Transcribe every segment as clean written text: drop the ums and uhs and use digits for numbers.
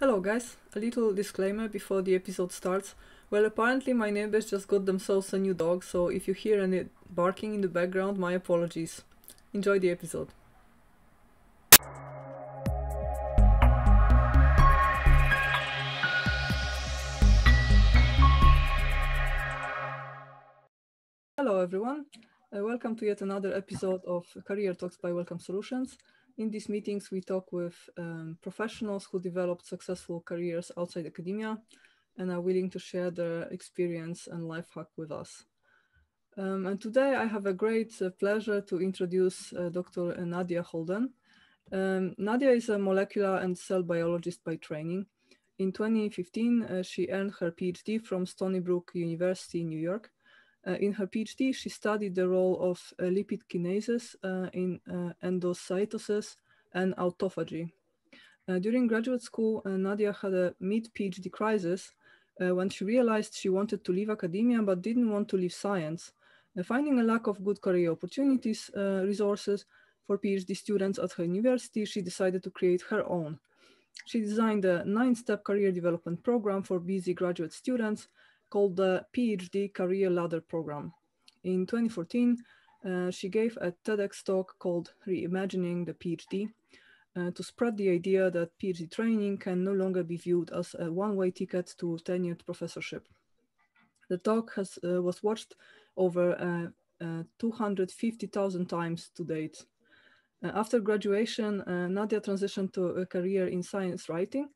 Hello guys, a little disclaimer before the episode starts. Well, apparently my neighbors just got themselves a new dog, so if you hear any barking in the background, my apologies. Enjoy the episode. Hello everyone, welcome to yet another episode of Career Talks by Welcome Solutions. In these meetings we talk with professionals who developed successful careers outside academia and are willing to share their experience and life hack with us. And today I have a great pleasure to introduce Dr. Nadia Holden. Nadia is a molecular and cell biologist by training. In 2015, she earned her PhD from Stony Brook University in New York. In her PhD, she studied the role of lipid kinases in endocytosis and autophagy. During graduate school, Nadia had a mid-PhD crisis when she realized she wanted to leave academia but didn't want to leave science. Finding a lack of good career opportunities, resources for PhD students at her university, she decided to create her own. She designed a 9-step career development program for busy graduate students called the PhD Career Ladder Program. In 2014, she gave a TEDx talk called Reimagining the PhD to spread the idea that PhD training can no longer be viewed as a one-way ticket to tenured professorship. The talk was watched over 250,000 times to date. After graduation, Nadia transitioned to a career in science writing.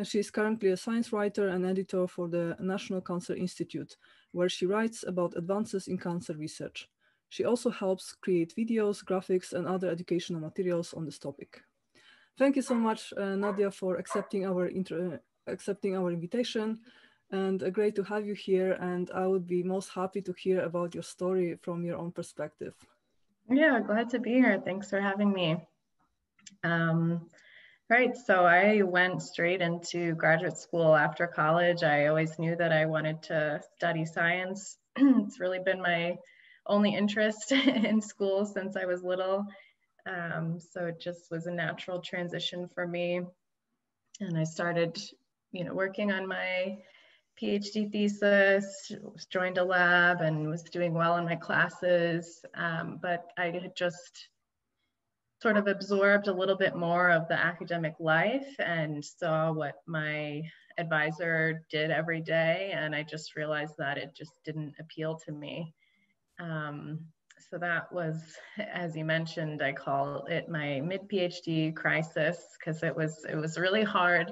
She is currently a science writer and editor for the National Cancer Institute, where she writes about advances in cancer research. She also helps create videos, graphics, and other educational materials on this topic. Thank you so much, Nadia, for accepting our invitation, and great to have you here. And I would be most happy to hear about your story from your own perspective. Yeah, glad to be here. Thanks for having me. Right, so I went straight into graduate school after college. I always knew that I wanted to study science. It's really been my only interest in school since I was little. So it just was a natural transition for me. And I started, working on my PhD thesis, joined a lab and was doing well in my classes. But I had just sort of absorbed a little bit more of the academic life and saw what my advisor did every day. And I just realized that it just didn't appeal to me. So that was, as you mentioned, I call it my mid-PhD crisis, because it was a really hard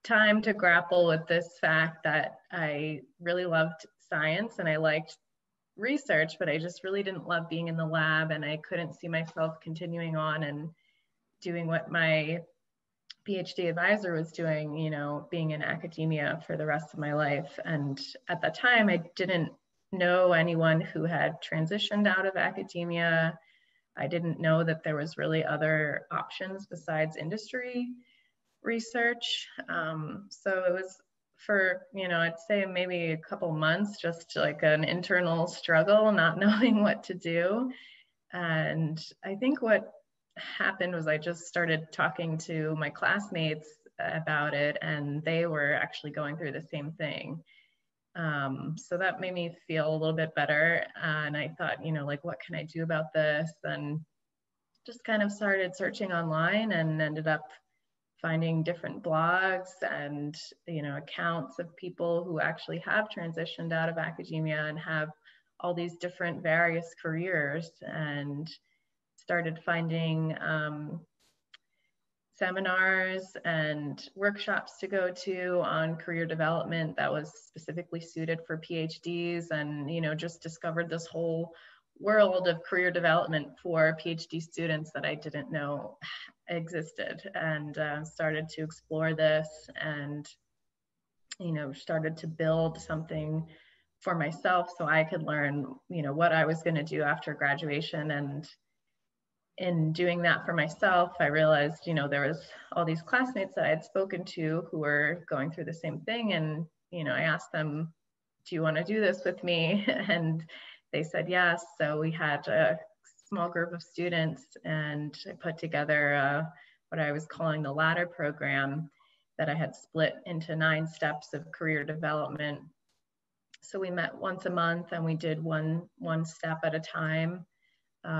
time to grapple with this fact that I really loved science and I liked research, but I just really didn't love being in the lab, and I couldn't see myself continuing on and doing what my PhD advisor was doing, being in academia for the rest of my life. And at that time, I didn't know anyone who had transitioned out of academia. I didn't know that there was really other options besides industry research. So it was for, I'd say maybe a couple months, just like an internal struggle, not knowing what to do. And I think what happened was I just started talking to my classmates about it, and they were actually going through the same thing. So that made me feel a little bit better. And I thought, what can I do about this? And just kind of started searching online and ended up finding different blogs and accounts of people who actually have transitioned out of academia and have all these different various careers, and started finding seminars and workshops to go to on career development that was specifically suited for PhDs, and just discovered this whole world of career development for PhD students that I didn't know existed, and started to explore this, and started to build something for myself so I could learn what I was going to do after graduation. And in doing that for myself, I realized there was all these classmates that I had spoken to who were going through the same thing, and I asked them, do you want to do this with me? And they said yes. So we had a small group of students, and I put together what I was calling the ladder program that I had split into 9 steps of career development. So we met once a month and we did one step at a time.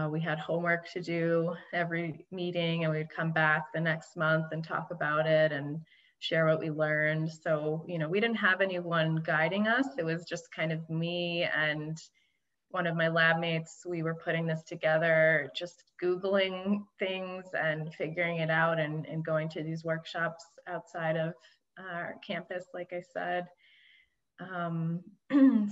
We had homework to do every meeting, and we'd come back the next month and talk about it and share what we learned. So, you know, we didn't have anyone guiding us. It was just kind of me and one of my lab mates. We were putting this together, just Googling things and figuring it out, and going to these workshops outside of our campus, like I said.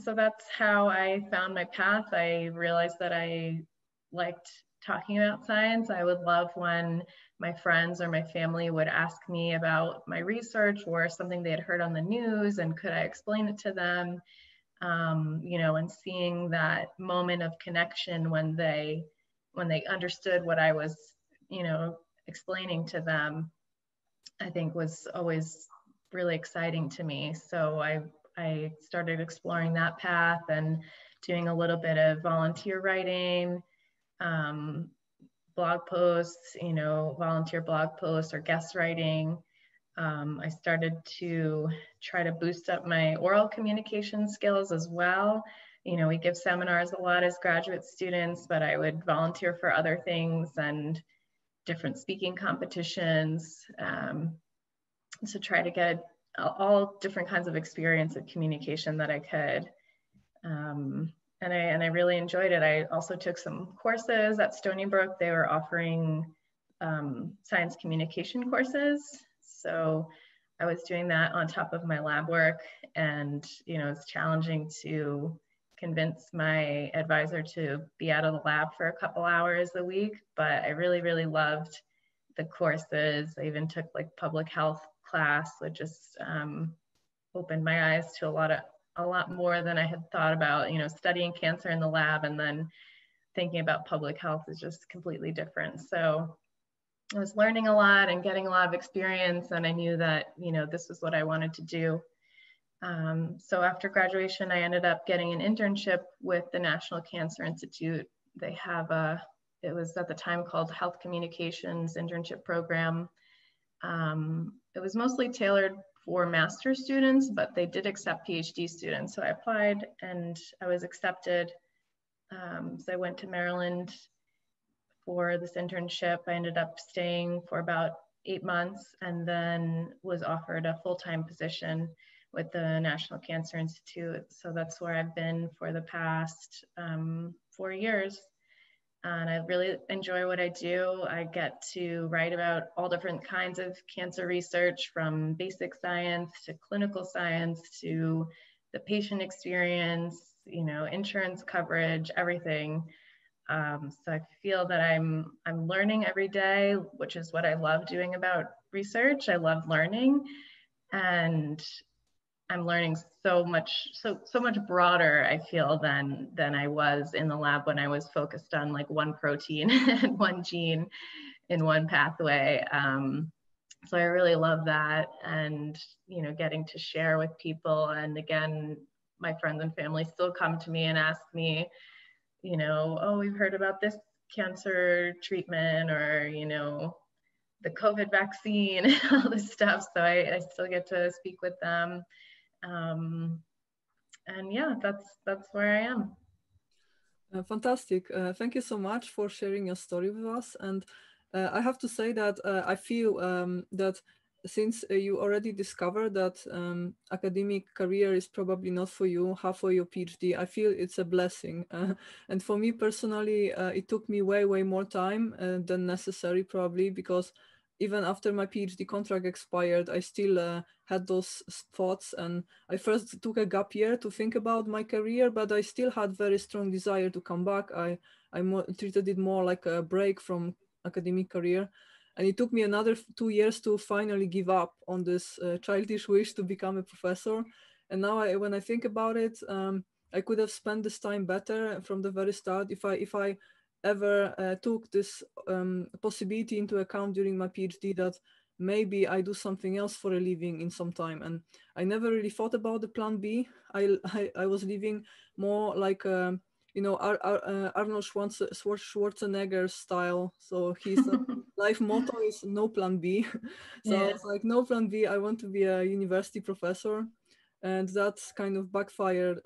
So that's how I found my path. I realized that I liked talking about science. I would love when my friends or my family would ask me about my research or something they had heard on the news, and could I explain it to them? You know, and seeing that moment of connection when they understood what I was, you know, explaining to them, I think was always really exciting to me. So I started exploring that path and doing a little bit of volunteer writing, blog posts, you know, volunteer blog posts or guest writing. I started to try to boost up my oral communication skills as well. You know, we give seminars a lot as graduate students, but I would volunteer for other things and different speaking competitions to try to get all different kinds of experience of communication that I could. And I really enjoyed it. I also took some courses at Stony Brook. They were offering science communication courses. So I was doing that on top of my lab work, and, you know, it's challenging to convince my advisor to be out of the lab for a couple hours a week, but I really, really loved the courses. I even took like public health class, which just opened my eyes to a lot more than I had thought about. You know, studying cancer in the lab and then thinking about public health is just completely different. So I was learning a lot and getting a lot of experience, and I knew that, you know, this was what I wanted to do. So after graduation, I ended up getting an internship with the National Cancer Institute. They have it was at the time called Health Communications Internship Program. It was mostly tailored for master's students, but they did accept PhD students. So I applied and I was accepted. So I went to Maryland for this internship. I ended up staying for about 8 months and then was offered a full-time position with the National Cancer Institute. So that's where I've been for the past 4 years. And I really enjoy what I do. I get to write about all different kinds of cancer research, from basic science to clinical science to the patient experience, you know, insurance coverage, everything. So I feel that I'm learning every day, which is what I love doing about research. I love learning, and I'm learning so much broader, I feel, than I was in the lab when I was focused on like one protein and one gene in one pathway. So I really love that, and, you know, getting to share with people. And again, my friends and family still come to me and ask me, you know, oh, we've heard about this cancer treatment, or, you know, the COVID vaccine and all this stuff. So I still get to speak with them. And yeah, that's where I am. Fantastic. Thank you so much for sharing your story with us. And I have to say that I feel that since you already discovered that academic career is probably not for you, halfway your PhD, I feel it's a blessing. And for me personally, it took me way more time than necessary, probably, because even after my PhD contract expired, I still had those thoughts. And I first took a gap year to think about my career, but I still had very strong desire to come back. I treated it more like a break from academic career. And it took me another 2 years to finally give up on this childish wish to become a professor. And now when I think about it, I could have spent this time better from the very start if I ever took this possibility into account during my PhD, that maybe I do something else for a living in some time. And I never really thought about the plan B. I was living more like you know, Arnold Schwarzenegger style. So he's life motto is no plan B. So I was like, no plan B, I want to be a university professor. And that's kind of backfired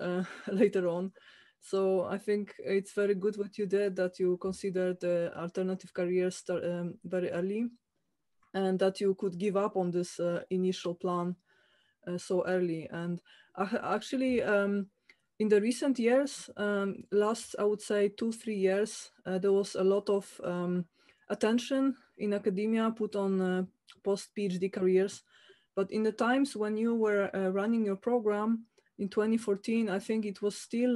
later on. So I think it's very good what you did, that you considered the alternative careers very early, and that you could give up on this initial plan so early. And actually, in the recent years, last, I would say 2-3 years, there was a lot of attention in academia put on post-PhD careers. But in the times when you were running your program in 2014, I think it was still,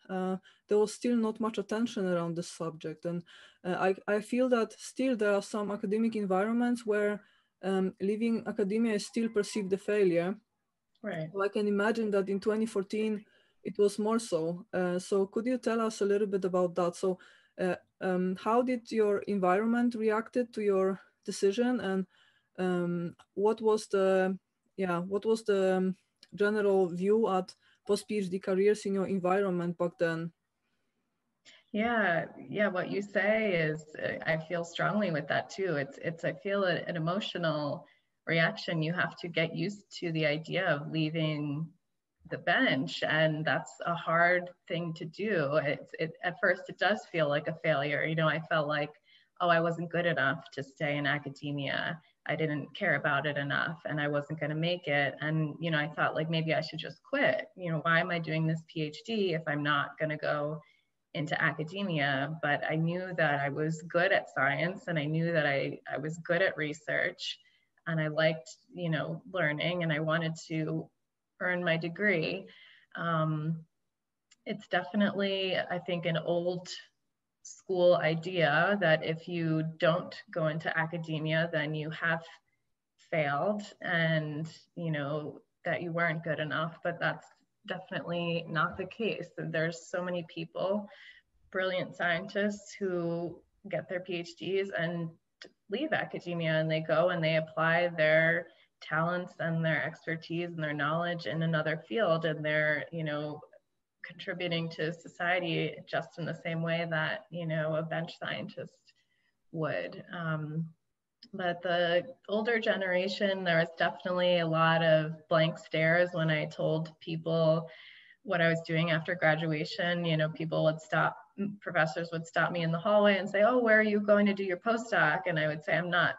there was still not much attention around this subject. And I feel that still there are some academic environments where leaving academia is still perceived a failure. Right. So I can imagine that in 2014, it was more so. So could you tell us a little bit about that? So how did your environment reacted to your decision, and what was the general view at post-PhD careers in your environment back then? Yeah, what you say is, I feel strongly with that too. It's I feel an emotional reaction. You have to get used to the idea of leaving the bench, and that's a hard thing to do. At first it does feel like a failure. You know, I felt like, oh, I wasn't good enough to stay in academia. I didn't care about it enough, and I wasn't going to make it. And you know, I thought like maybe I should just quit. You know, why am I doing this PhD if I'm not going to go into academia? But I knew that I was good at science, and I knew that I was good at research, and I liked, you know, learning, and I wanted to earn my degree. It's definitely, I think, an old school idea that if you don't go into academia, then you have failed, and, you know, that you weren't good enough. But that's definitely not the case. There's so many people, brilliant scientists, who get their PhDs and leave academia, and they go and they apply their talents and their expertise and their knowledge in another field, and they're, you know, contributing to society just in the same way that, you know, a bench scientist would. But the older generation, there was definitely a lot of blank stares when I told people what I was doing after graduation. You know, people would stop, professors would stop me in the hallway and say, oh, where are you going to do your postdoc? And I would say, I'm not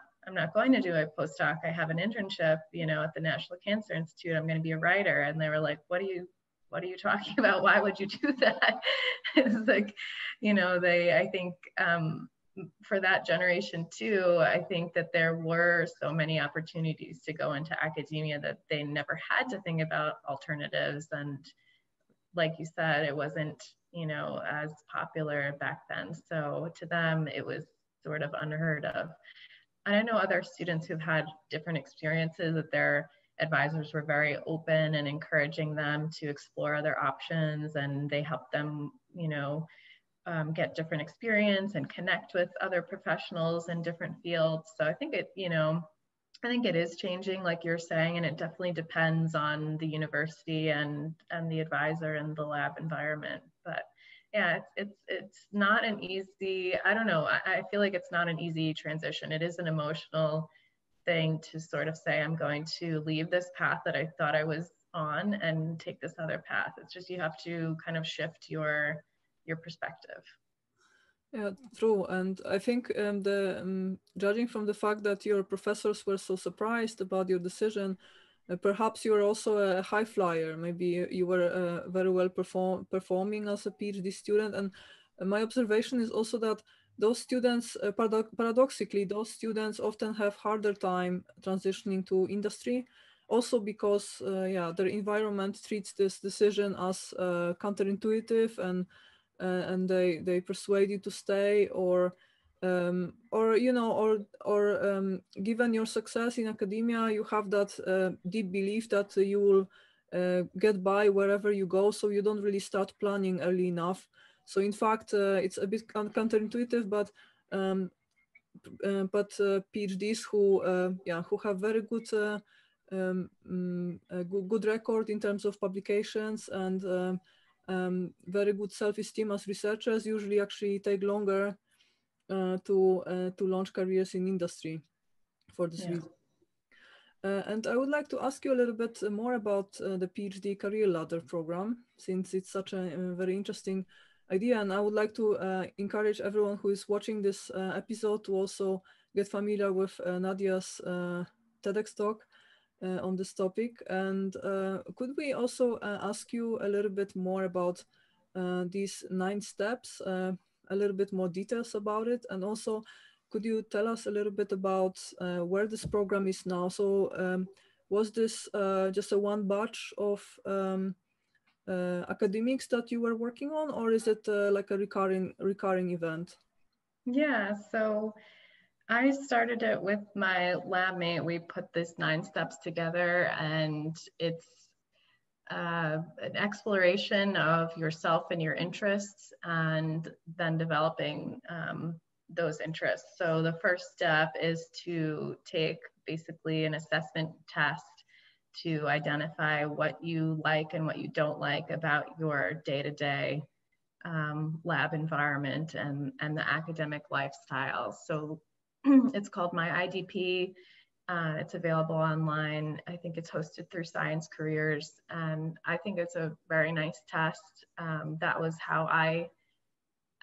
going to do a postdoc. I have an internship, you know, at the National Cancer Institute. I'm going to be a writer. And they were like, what are you talking about? Why would you do that? It's like, you know, I think for that generation too, I think that there were so many opportunities to go into academia that they never had to think about alternatives. And like you said, it wasn't, you know, as popular back then. So to them, it was sort of unheard of. And I know other students who've had different experiences, that their advisors were very open and encouraging them to explore other options, and they helped them, you know, get different experience and connect with other professionals in different fields. So I think it, you know, I think it is changing, like you're saying, and it definitely depends on the university and the advisor and the lab environment. But yeah, it's not an easy, I don't know, I feel like it's not an easy transition. It is an emotional thing to sort of say, I'm going to leave this path that I thought I was on and take this other path. It's just, you have to kind of shift your perspective. Yeah, true. And I think judging from the fact that your professors were so surprised about your decision, perhaps you were also a high flyer. Maybe you were very well performing as a PhD student. And my observation is also that those students, paradoxically, those students often have harder time transitioning to industry, also because their environment treats this decision as counterintuitive, and they persuade you to stay, or you know, or given your success in academia, you have that deep belief that you will get by wherever you go, so you don't really start planning early enough. So in fact, it's a bit counterintuitive, but PhDs who have very good good record in terms of publications and very good self-esteem as researchers usually actually take longer to launch careers in industry for this reason. And I would like to ask you a little bit more about the PhD Career Ladder program, since it's such a very interesting idea. And I would like to encourage everyone who is watching this episode to also get familiar with Nadia's TEDx talk on this topic. And could we also ask you a little bit more about these 9 steps, a little bit more details about it, and also could you tell us a little bit about where this program is now? So was this just a one batch of academics that you were working on, or is it like a recurring event? Yeah, so I started it with my lab mate. We put this 9 steps together, and it's an exploration of yourself and your interests, and then developing those interests. So the first step is to take basically an assessment test to identify what you like and what you don't like about your day-to-day lab environment and the academic lifestyle. So it's called My IDP. It's available online. I think it's hosted through Science Careers, and I think it's a very nice test. That was how I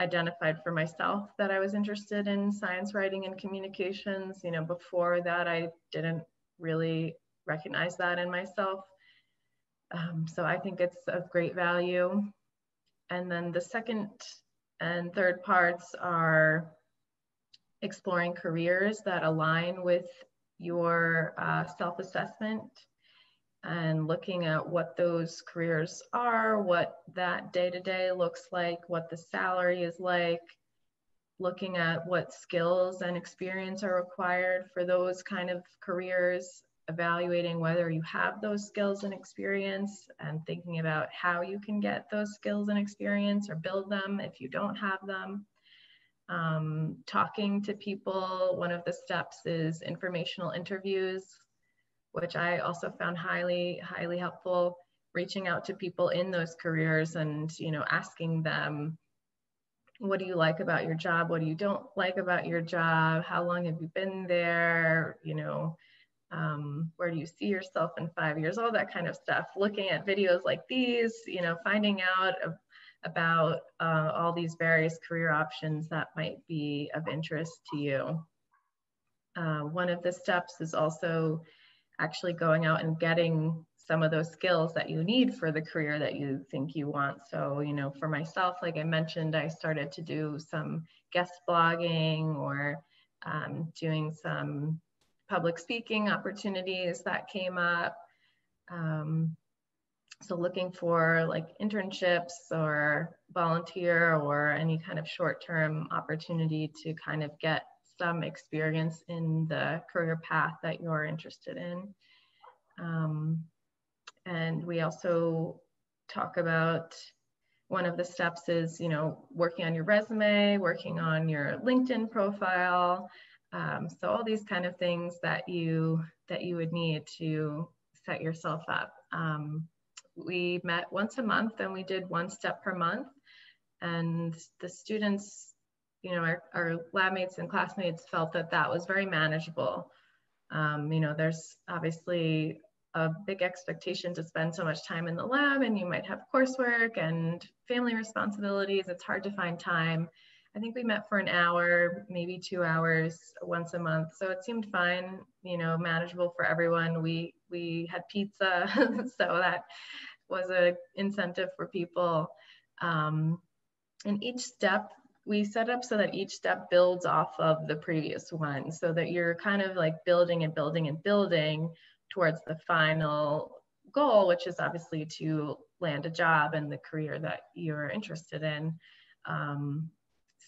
identified for myself that I was interested in science writing and communications. You know, before that, I didn't really recognize that in myself. So I think it's of great value. And then the second and third parts are exploring careers that align with your self-assessment and looking at what those careers are, what that day-to-day looks like, what the salary is like, looking at what skills and experience are required for those kind of careers, evaluating whether you have those skills and experience, and thinking about how you can get those skills and experience or build them if you don't have them. Talking to people. One of the steps is informational interviews, which I also found highly helpful. Reaching out to people in those careers and, you know, asking them, what do you like about your job? What do you don't like about your job? How long have you been there? You know, where do you see yourself in 5 years? All that kind of stuff. Looking at videos like these, you know, finding out about all these various career options that might be of interest to you. One of the steps is also actually going out and getting some of those skills that you need for the career that you think you want. So, you know, for myself, like I mentioned, I started to do some guest blogging or doing some public speaking opportunities that came up. So looking for like internships or volunteer or any kind of short-term opportunity to kind of get some experience in the career path that you're interested in. And we also talk about, one of the steps is, you know, working on your resume, working on your LinkedIn profile. So all these kind of things that you would need to set yourself up. We met once a month and we did 1 step per month. And the students, you know, our lab mates and classmates felt that that was very manageable. You know, there's obviously a big expectation to spend so much time in the lab, and you might have coursework and family responsibilities. It's hard to find time. I think we met for an hour, maybe 2 hours once a month. So it seemed fine, you know, manageable for everyone. We had pizza, so that was an incentive for people. And each step we set up so that each step builds off of the previous one, so that you're kind of like building and building and building towards the final goal, which is obviously to land a job in the career that you're interested in.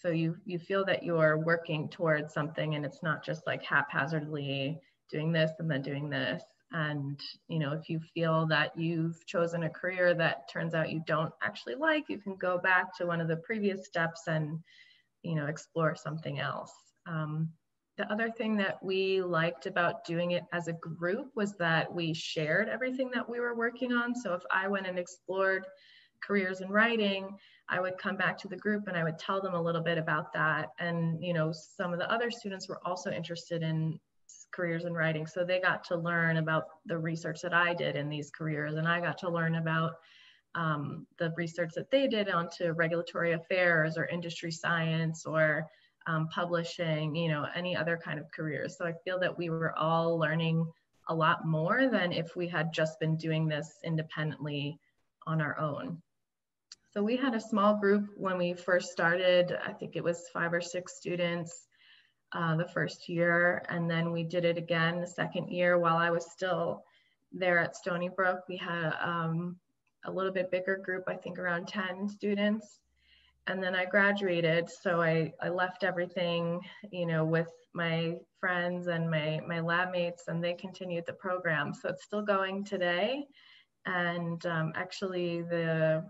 So you feel that you're working towards something, and it's not just like haphazardly doing this and then doing this. And, you know, if you feel that you've chosen a career that turns out you don't actually like, you can go back to one of the previous steps and, you know, explore something else. The other thing that we liked about doing it as a group was that we shared everything that we were working on. So if I went and explored careers in writing, I would come back to the group and I would tell them a little bit about that. And, you know, some of the other students were also interested in careers in writing. So they got to learn about the research that I did in these careers, and I got to learn about the research that they did onto regulatory affairs or industry science or publishing, you know, any other kind of careers. So I feel that we were all learning a lot more than if we had just been doing this independently on our own. So we had a small group when we first started. I think it was 5 or 6 students the first year, and then we did it again the second year while I was still there at Stony Brook. We had a little bit bigger group, I think around 10 students. And then I graduated, so I left everything, you know, with my friends and my lab mates, and they continued the program. So it's still going today. And actually the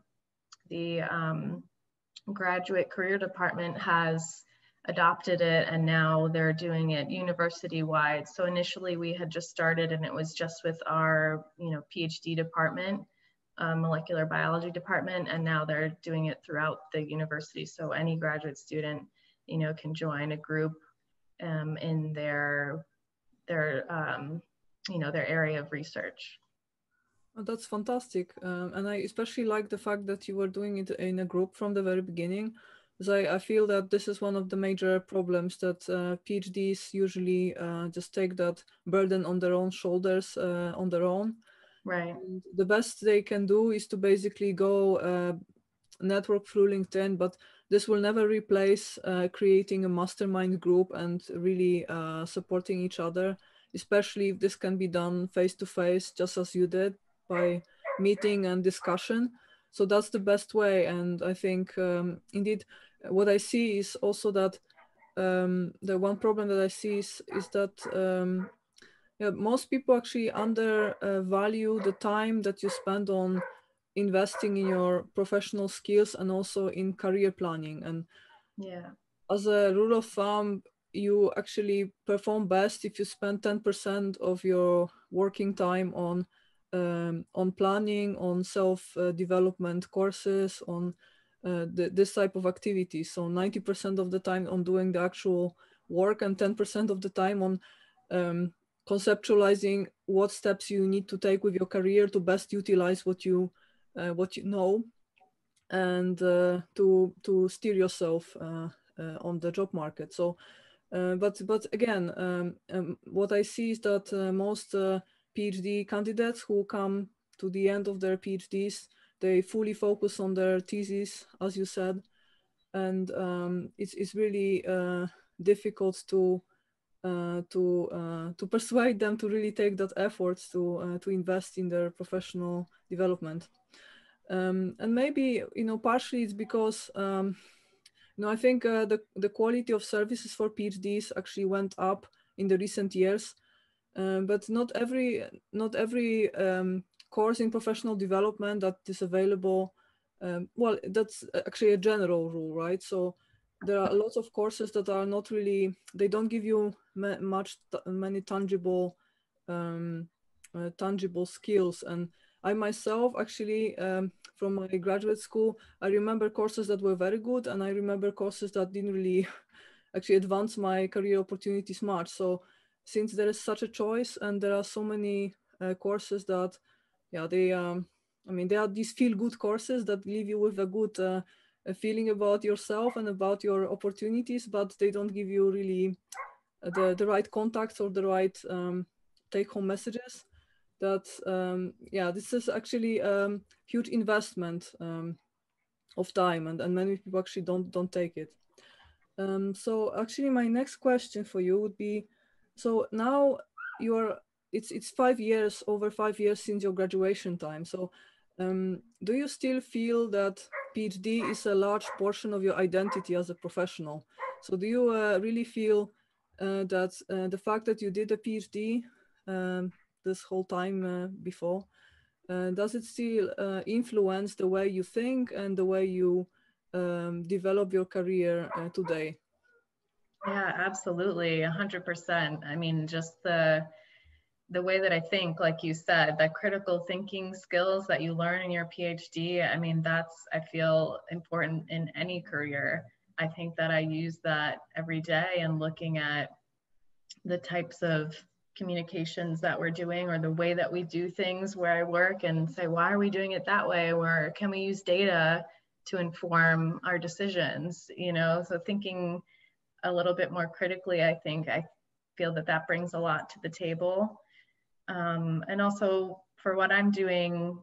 graduate career department has adopted it, and now they're doing it university-wide. So initially we had just started and it was just with our, you know, PhD department, molecular biology department, and now they're doing it throughout the university. So any graduate student, you know, can join a group in their you know, their area of research. Oh, that's fantastic. And I especially like the fact that you were doing it in a group from the very beginning, because I feel that this is one of the major problems, that PhDs usually just take that burden on their own shoulders on their own. Right. And the best they can do is to basically go network through LinkedIn, but this will never replace creating a mastermind group and really supporting each other, especially if this can be done face-to-face, just as you did, by meeting and discussion. So that's the best way. And I think indeed what I see is also that the one problem that I see is that yeah, most people actually undervalue the time that you spend on investing in your professional skills and also in career planning. And yeah, as a rule of thumb, you actually perform best if you spend 10% of your working time on planning, on self-development courses, on this type of activities. So 90% of the time on doing the actual work and 10% of the time on conceptualizing what steps you need to take with your career to best utilize what you know, and to steer yourself on the job market. So, but again, what I see is that most PhD candidates who come to the end of their PhDs, they fully focus on their thesis, as you said, and it's really difficult to persuade them to really take that effort to invest in their professional development. And maybe, you know, partially it's because you know, I think the quality of services for PhDs actually went up in the recent years, but not every course in professional development that is available. Well, that's actually a general rule, right? So there are lots of courses that are not really, they don't give you many tangible skills. And I myself actually, from my graduate school, I remember courses that were very good, and I remember courses that didn't really actually advance my career opportunities much. So since there is such a choice and there are so many courses that, yeah, they, I mean, there are these feel-good courses that leave you with a good a feeling about yourself and about your opportunities, but they don't give you really the right contacts or the right take-home messages. That yeah, this is actually huge investment of time, and many people actually don't take it. So actually, my next question for you would be: so now it's 5 years, over 5 years since your graduation time. So do you still feel that PhD is a large portion of your identity as a professional? So do you really feel that the fact that you did a PhD this whole time before, does it still influence the way you think and the way you develop your career today? yeah, absolutely, 100%. I mean, just the way that I think, like you said, the critical thinking skills that you learn in your PhD, I mean, that's, I feel, important in any career. I think that I use that every day and looking at the types of communications that we're doing or the way that we do things where I work and say, why are we doing it that way? Or can we use data to inform our decisions? You know, so thinking a little bit more critically, I feel that that brings a lot to the table. And also for what I'm doing,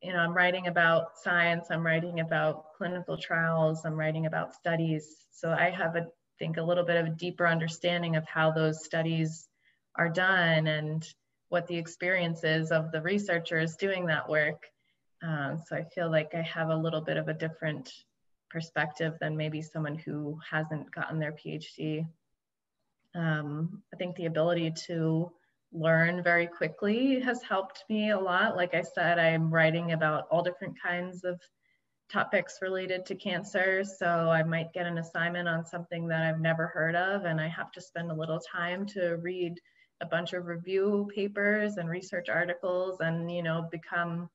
you know, I'm writing about science, I'm writing about clinical trials, I'm writing about studies. So I have, I think, a little bit of a deeper understanding of how those studies are done and what the experience is of the researchers doing that work. So I feel like I have a little bit of a different perspective than maybe someone who hasn't gotten their PhD. I think the ability to learn very quickly has helped me a lot. Like I said, I'm writing about all different kinds of topics related to cancer. So I might get an assignment on something that I've never heard of, and I have to spend a little time to read a bunch of review papers and research articles and, you know, become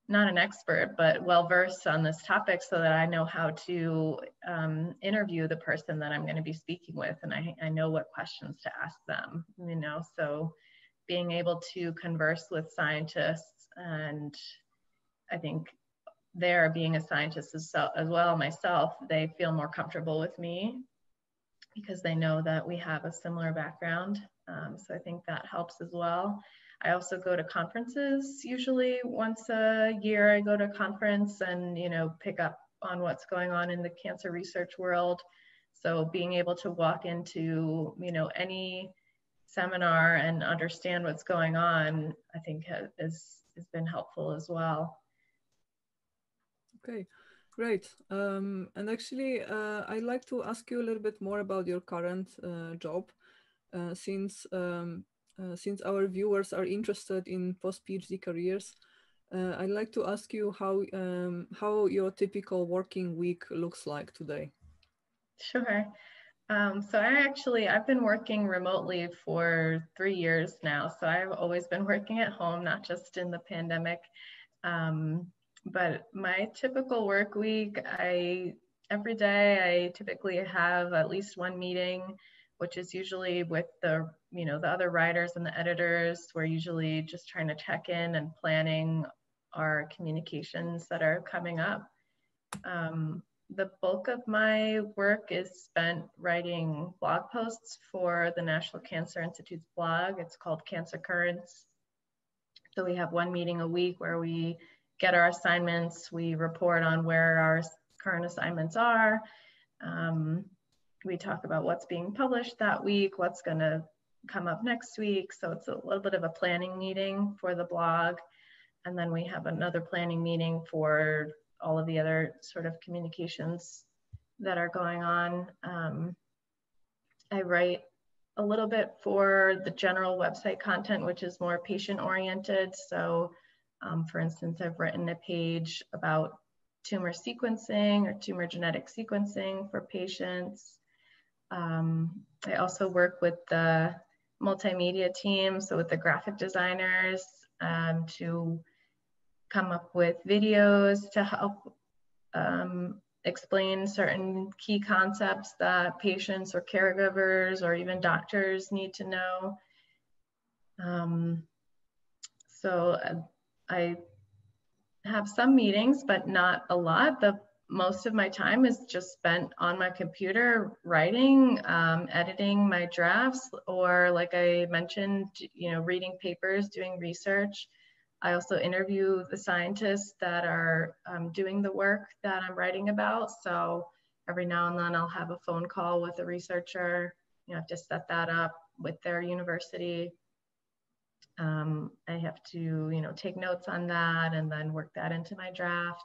not an expert, but well-versed on this topic so that I know how to interview the person that I'm going to be speaking with. And I know what questions to ask them, you know, so being able to converse with scientists, and I think there, being a scientist as well myself, they feel more comfortable with me because they know that we have a similar background. So I think that helps as well. I also go to conferences. Usually once a year I go to a conference and, you know, pick up on what's going on in the cancer research world. So being able to walk into, you know, any seminar and understand what's going on, I think has been helpful as well. Okay, great. And actually, I'd like to ask you a little bit more about your current job, since our viewers are interested in post-PhD careers. I'd like to ask you how your typical working week looks like today. Sure. So I've been working remotely for 3 years now. So I've always been working at home, not just in the pandemic. But my typical work week, every day I typically have at least one meeting, which is usually with the other writers and the editors. We're usually just trying to check in and planning our communications that are coming up. The bulk of my work is spent writing blog posts for the National Cancer Institute's blog. It's called Cancer Currents. So we have one meeting a week where we get our assignments, we report on where our current assignments are. We talk about what's being published that week, what's going to come up next week. So it's a little bit of a planning meeting for the blog. And then we have another planning meeting for all of the other sort of communications that are going on. I write a little bit for the general website content, which is more patient oriented. So for instance, I've written a page about tumor sequencing or tumor genetic sequencing for patients. I also work with the multimedia team, so with the graphic designers, to come up with videos to help explain certain key concepts that patients or caregivers or even doctors need to know. So I have some meetings, but not a lot. Most of my time is just spent on my computer writing, editing my drafts, or like I mentioned, reading papers, doing research. I also interview the scientists that are doing the work that I'm writing about. So every now and then I'll have a phone call with a researcher. I have to set that up with their university. I have to, take notes on that and then work that into my draft.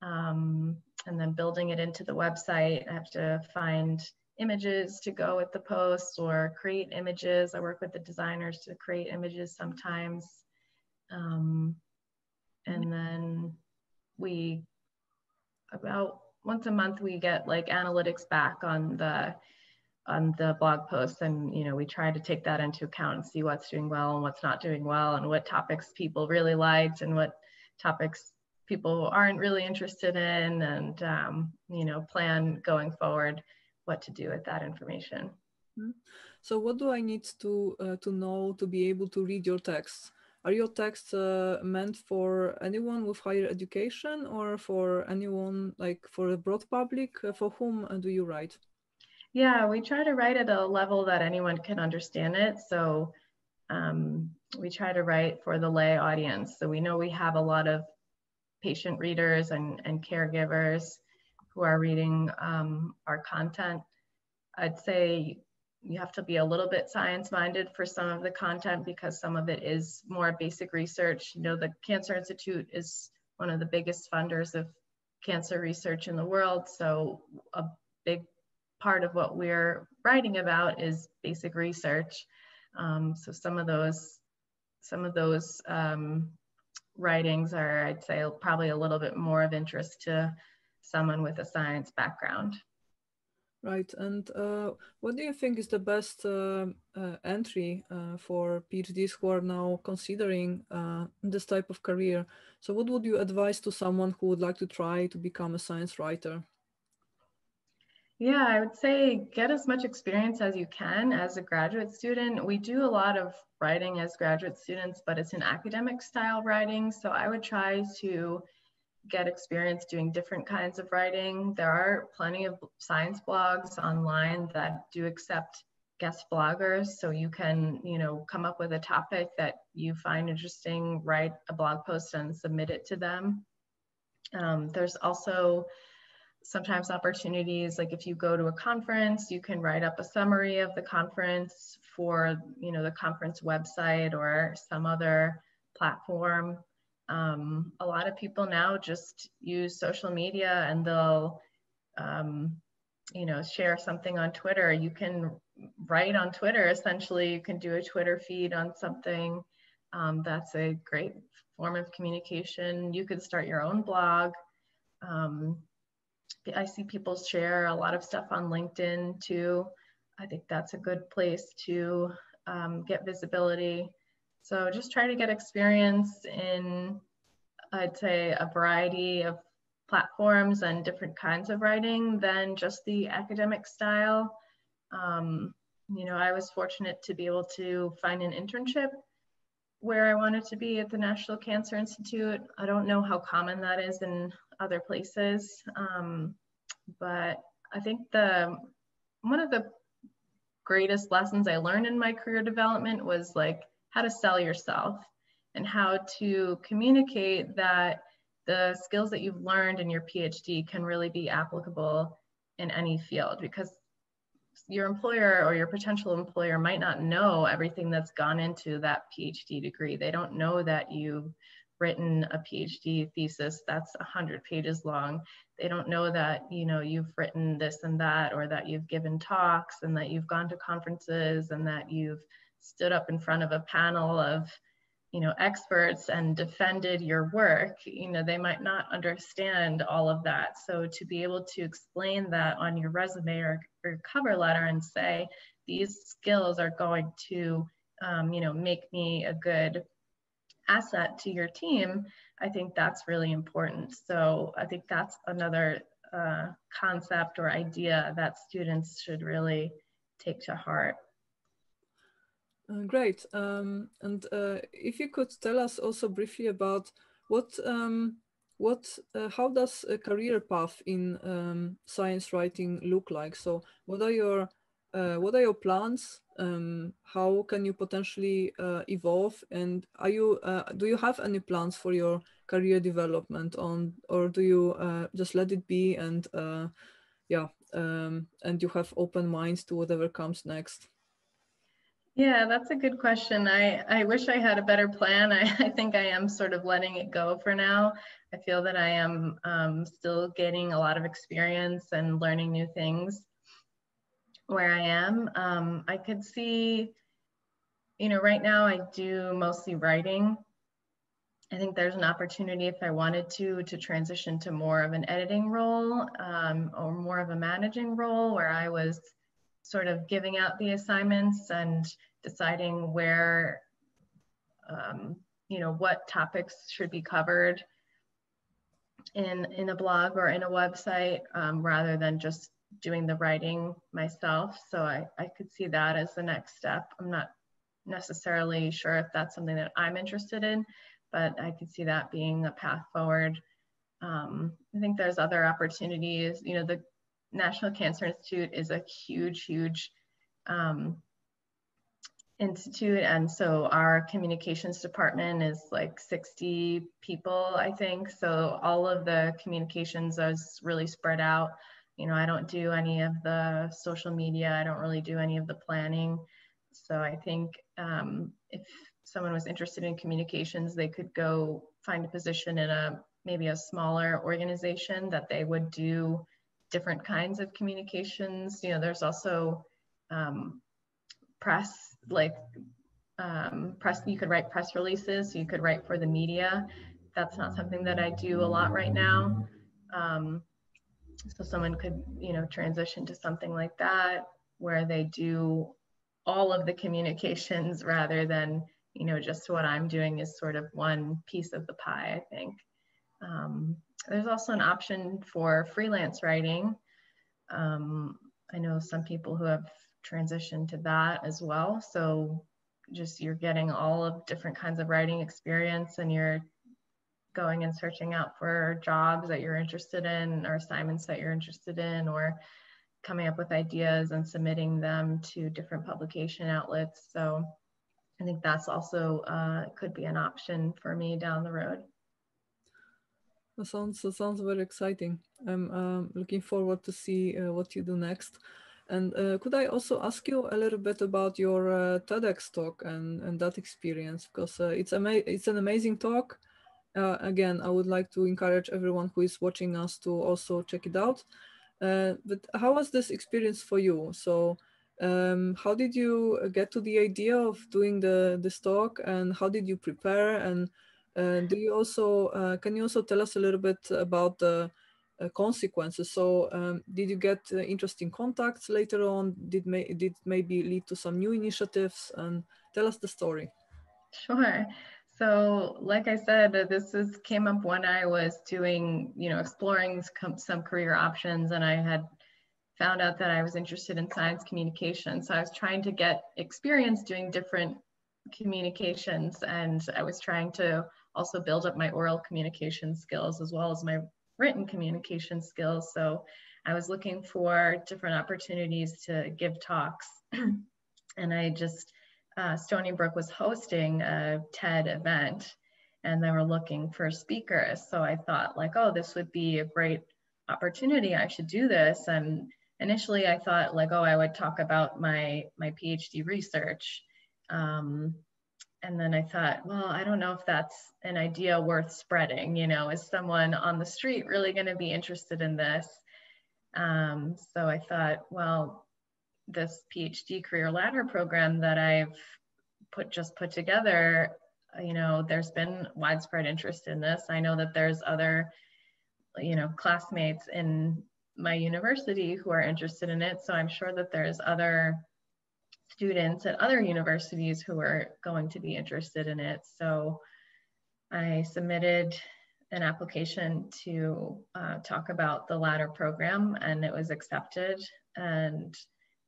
And then building it into the website, I have to find images to go with the posts or create images. I work with the designers to create images sometimes. And then about once a month, we get like analytics back on on the blog posts, and we try to take that into account and see what's doing well and what's not doing well, and what topics people really liked and what topics people aren't really interested in, and plan going forward what to do with that information. So what do I need to know to be able to read your texts? Are your texts meant for anyone with higher education, or for anyone, like for a broad public? For whom do you write? Yeah, we try to write at a level that anyone can understand it. So we try to write for the lay audience. So we know we have a lot of patient readers and caregivers who are reading our content. I'd say you have to be a little bit science-minded for some of the content, because some of it is more basic research. The Cancer Institute is one of the biggest funders of cancer research in the world. So a big part of what we're writing about is basic research. So some of those writings are, I'd say, probably a little bit more of interest to someone with a science background. Right. And what do you think is the best entry for PhDs who are now considering this type of career? So what would you advise to someone who would like to try to become a science writer? Yeah, I would say get as much experience as you can as a graduate student. We do a lot of writing as graduate students, but it's an academic style writing. So I would try to get experience doing different kinds of writing. There are plenty of science blogs online that do accept guest bloggers. So you can, come up with a topic that you find interesting, write a blog post and submit it to them. There's also sometimes opportunities, like if you go to a conference, you can write up a summary of the conference for, the conference website or some other platform. A lot of people now just use social media, and they'll, share something on Twitter. You can write on Twitter. Essentially, you can do a Twitter feed on something. That's a great form of communication. You could start your own blog. I see people share a lot of stuff on LinkedIn too. I think that's a good place to get visibility. So just try to get experience in, I'd say, a variety of platforms and different kinds of writing than just the academic style. I was fortunate to be able to find an internship where I wanted to be at the National Cancer Institute. I don't know how common that is in other places, but I think one of the greatest lessons I learned in my career development was like how to sell yourself and how to communicate that the skills that you've learned in your PhD can really be applicable in any field, because your employer or your potential employer might not know everything that's gone into that PhD degree. They don't know that you've written a PhD thesis that's 100 pages long. They don't know that, you've written this and that, or that you've given talks and that you've gone to conferences and that you've stood up in front of a panel of, experts and defended your work. They might not understand all of that. So to be able to explain that on your resume or cover letter and say, these skills are going to, make me a good asset to your team, I think that's really important. So I think that's another concept or idea that students should really take to heart. Great. And if you could tell us also briefly about how does a career path in science writing look like? So what are your plans? How can you potentially evolve? And do you have any plans for your career development or do you just let it be and and you have open minds to whatever comes next? Yeah, that's a good question. I wish I had a better plan. I think I am sort of letting it go for now. I feel that I am still getting a lot of experience and learning new things where I am. I could see, right now I do mostly writing. I think there's an opportunity if I wanted to transition to more of an editing role or more of a managing role where I was sort of giving out the assignments and deciding where, what topics should be covered in a blog or in a website, rather than just doing the writing myself. So I could see that as the next step. I'm not necessarily sure if that's something that I'm interested in, but I could see that being a path forward. I think there's other opportunities. The National Cancer Institute is a huge institute, and so our communications department is like 60 people, I think. So all of the communications is really spread out. I don't do any of the social media. I don't really do any of the planning. So I think if someone was interested in communications, they could go find a position in maybe a smaller organization that they would do different kinds of communications. There's also press, press, you could write press releases, so you could write for the media. That's not something that I do a lot right now. So someone could, transition to something like that, where they do all of the communications rather than, just what I'm doing is sort of one piece of the pie, I think. There's also an option for freelance writing. I know some people who have transitioned to that as well. So just you're getting all of different kinds of writing experience, and you're going and searching out for jobs that you're interested in or assignments that you're interested in, or coming up with ideas and submitting them to different publication outlets. So I think that's also could be an option for me down the road. That sounds very exciting. I'm looking forward to see what you do next. And could I also ask you a little bit about your TEDx talk and that experience? Because it's an amazing talk. Again, I would like to encourage everyone who is watching us to also check it out. But how was this experience for you? So how did you get to the idea of doing this talk, and how did you prepare? And do you also can you also tell us a little bit about the consequences? So did you get interesting contacts later on? Did maybe lead to some new initiatives? And tell us the story. Sure. So like I said, this came up when I was doing, exploring some career options, and I had found out that I was interested in science communication. So I was trying to get experience doing different communications, and I was trying to also build up my oral communication skills as well as my written communication skills. So I was looking for different opportunities to give talks. And I just, Stony Brook was hosting a TED event, and they were looking for speakers. So I thought like, oh, this would be a great opportunity. I should do this. And initially I thought like, oh, I would talk about my PhD research. And then I thought, well, I don't know if that's an idea worth spreading. Is someone on the street really going to be interested in this? So I thought, well, this PhD career ladder program that I've put together, there's been widespread interest in this. I know that there's other, classmates in my university who are interested in it. So I'm sure that there's other students at other universities who are going to be interested in it. So I submitted an application to talk about the ladder program, and it was accepted. And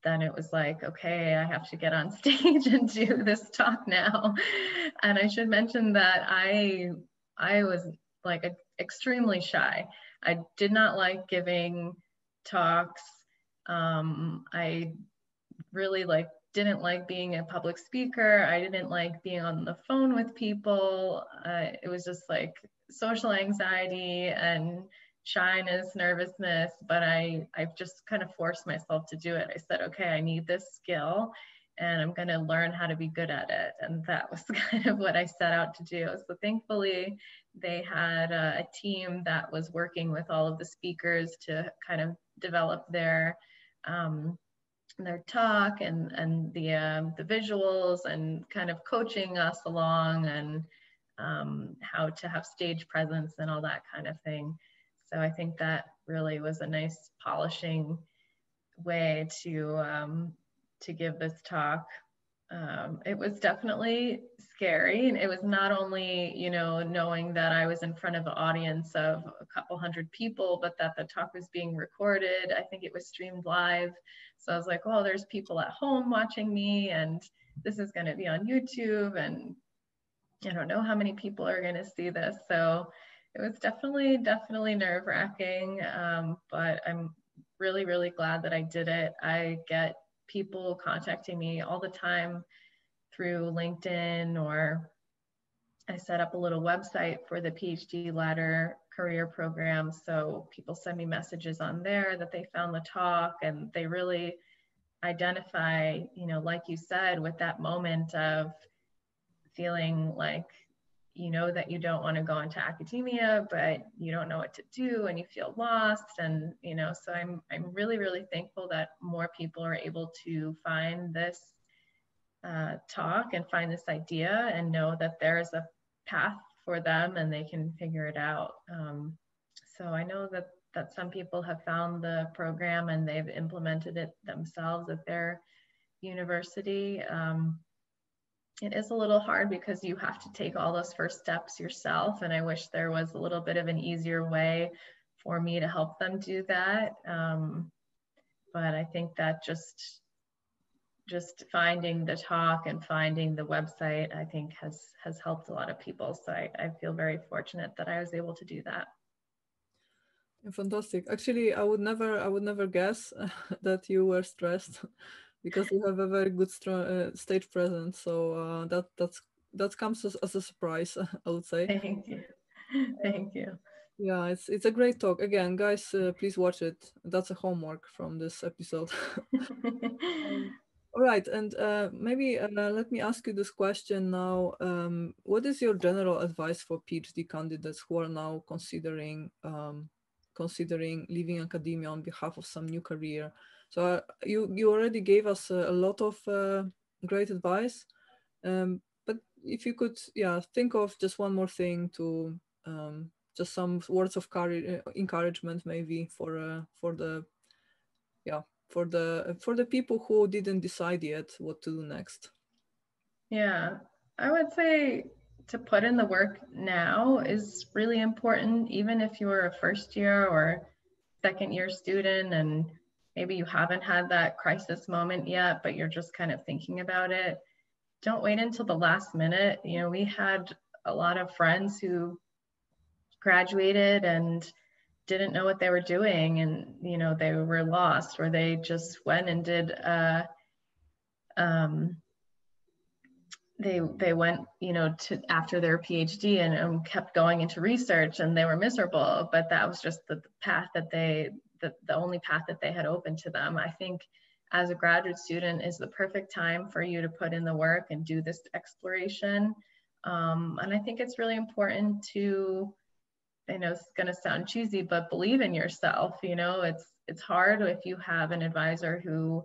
then it was like, okay, I have to get on stage and do this talk now. And I should mention that I was like extremely shy. I did not like giving talks. I really didn't like being a public speaker. I didn't like being on the phone with people. It was just like social anxiety and shyness, nervousness, but I've just kind of forced myself to do it. I said, okay, I need this skill and I'm going to learn how to be good at it. And that was kind of what I set out to do. So thankfully, they had a team that was working with all of the speakers to kind of develop their talk and the visuals and kind of coaching us along and how to have stage presence and all that kind of thing. So I think that really was a nice polishing way to give this talk. It was definitely scary, and it was not only, you know, knowing that I was in front of an audience of a couple hundred people, but that the talk was being recorded. I think it was streamed live. So I was like, oh, there's people at home watching me, and this is going to be on YouTube, and I don't know how many people are going to see this. So it was definitely nerve-wracking, but I'm really, really glad that I did it. I get people contacting me all the time through LinkedIn, or I set up a little website for the PhD Ladder career program. So people send me messages on there that they found the talk, and they really identify, you know, like you said, with that moment of feeling like, you know, that you don't want to go into academia, but you don't know what to do and you feel lost. And, you know, so I'm really, really thankful that more people are able to find this talk and find this idea and know that there is a path for them and they can figure it out. So I know that some people have found the program and they've implemented it themselves at their university. It is a little hard because you have to take all those first steps yourself. And I wish there was a little bit of an easier way for me to help them do that. But I think that just finding the talk and finding the website, I think has helped a lot of people. So I feel very fortunate that I was able to do that. Fantastic. Actually, I would never guess that you were stressed because you have a very good stage presence. So that comes as a surprise, I would say. Thank you. Thank you. Yeah, it's a great talk. Again, guys, please watch it. That's a homework from this episode. All right, and maybe let me ask you this question now. What is your general advice for PhD candidates who are now considering leaving academia on behalf of some new career? So you already gave us a lot of great advice, but if you could, think of just one more thing to just some words of encouragement, maybe for the people who didn't decide yet what to do next. Yeah, I would say to put in the work now is really important, even if you're a first year or second year student and maybe you haven't had that crisis moment yet, but you're just kind of thinking about it. Don't wait until the last minute. You know, we had a lot of friends who graduated and didn't know what they were doing, and you know, they were lost, or they just went and did they went, you know, to after their PhD and kept going into research, and they were miserable, but that was just the path that the only path that they had open to them. I think as a graduate student is the perfect time for you to put in the work and do this exploration. And I think it's really important to, I know it's going to sound cheesy, but believe in yourself. You know, it's hard if you have an advisor who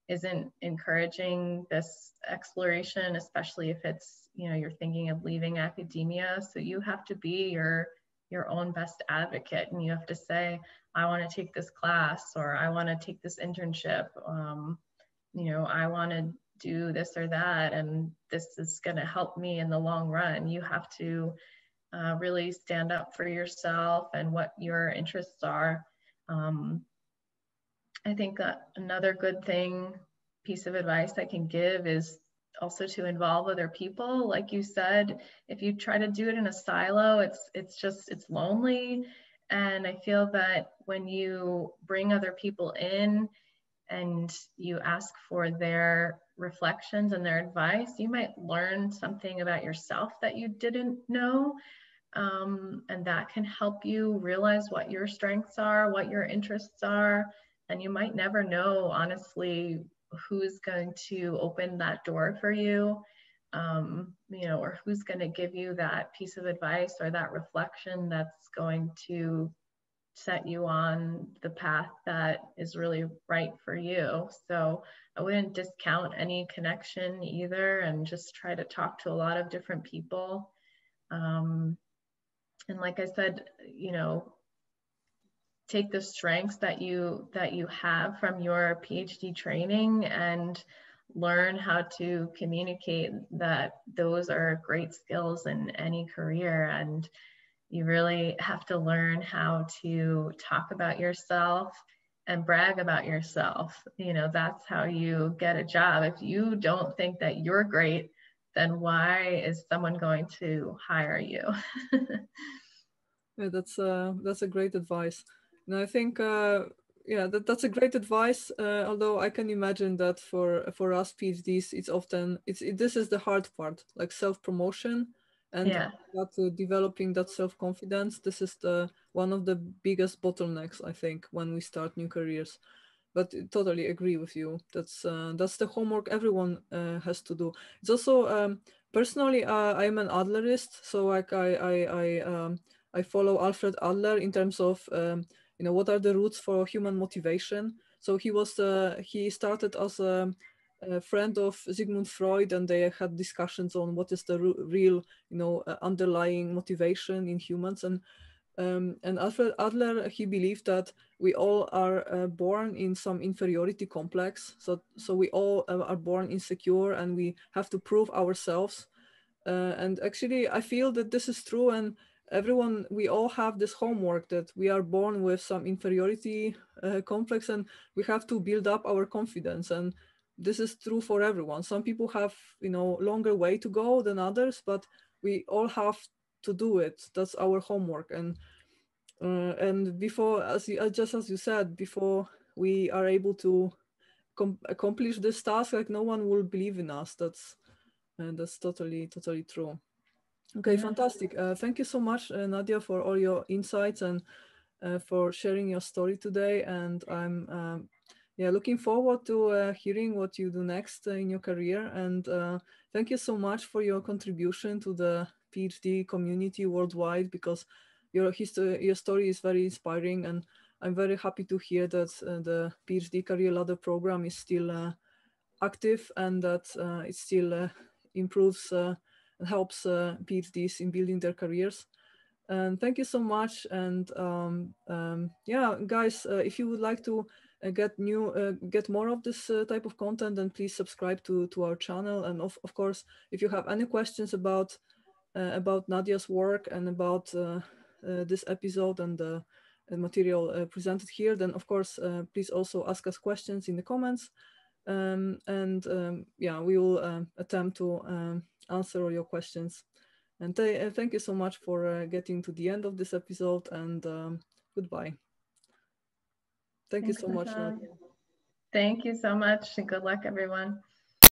isn't encouraging this exploration, especially if it's, you know, you're thinking of leaving academia. So you have to be your own best advocate, and you have to say, I want to take this class, or I want to take this internship. You know, I want to do this or that, and this is going to help me in the long run. You have to really stand up for yourself and what your interests are. I think another good piece of advice I can give is also to involve other people. Like you said, if you try to do it in a silo, it's lonely. And I feel that when you bring other people in and you ask for their reflections and their advice, you might learn something about yourself that you didn't know. And that can help you realize what your strengths are, what your interests are. And you might never know, honestly, who's going to open that door for you, you know, or who's going to give you that piece of advice or that reflection that's going to set you on the path that is really right for you. So I wouldn't discount any connection either, and just try to talk to a lot of different people. And like I said, you know, take the strengths that you have from your PhD training and learn how to communicate that those are great skills in any career. And you really have to learn how to talk about yourself and brag about yourself. You know, that's how you get a job. If you don't think that you're great, then why is someone going to hire you? Yeah, that's a great advice. And I think yeah, that's a great advice. Although I can imagine that for us PhDs, it's often this is the hard part, like self-promotion and Yeah. developing that self-confidence. This is the one of the biggest bottlenecks, I think, when we start new careers. But totally agree with you. That's the homework everyone has to do. It's also personally, I'm an Adlerist, so like I follow Alfred Adler in terms of you know, what are the roots for human motivation. So he started as a friend of Sigmund Freud, and they had discussions on what is the real, you know, underlying motivation in humans. And Alfred Adler, he believed that we all are born in some inferiority complex. So we all are born insecure, and we have to prove ourselves. And actually, I feel that this is true. And everyone, we all have this homework that we are born with some inferiority complex, and we have to build up our confidence. And this is true for everyone. Some people have, you know, longer way to go than others, but we all have to do it. That's our homework. And before, just as you said, before we are able to accomplish this task, like, no one will believe in us. That's totally true. Okay, fantastic. Thank you so much, Nadia, for all your insights and for sharing your story today. And I'm yeah, looking forward to hearing what you do next in your career. And thank you so much for your contribution to the PhD community worldwide, because your story is very inspiring, and I'm very happy to hear that the PhD Career Ladder program is still active, and that it still improves and helps PhDs in building their careers. And thank you so much. And yeah, guys, if you would like to get more of this type of content, then please subscribe to our channel. And of course, if you have any questions about Nadia's work and about this episode and the material presented here, then of course please also ask us questions in the comments. Yeah, we will attempt to answer all your questions. And thank you so much for getting to the end of this episode, and goodbye. Thank you so much, Nadia. Thank you so much, and good luck, everyone.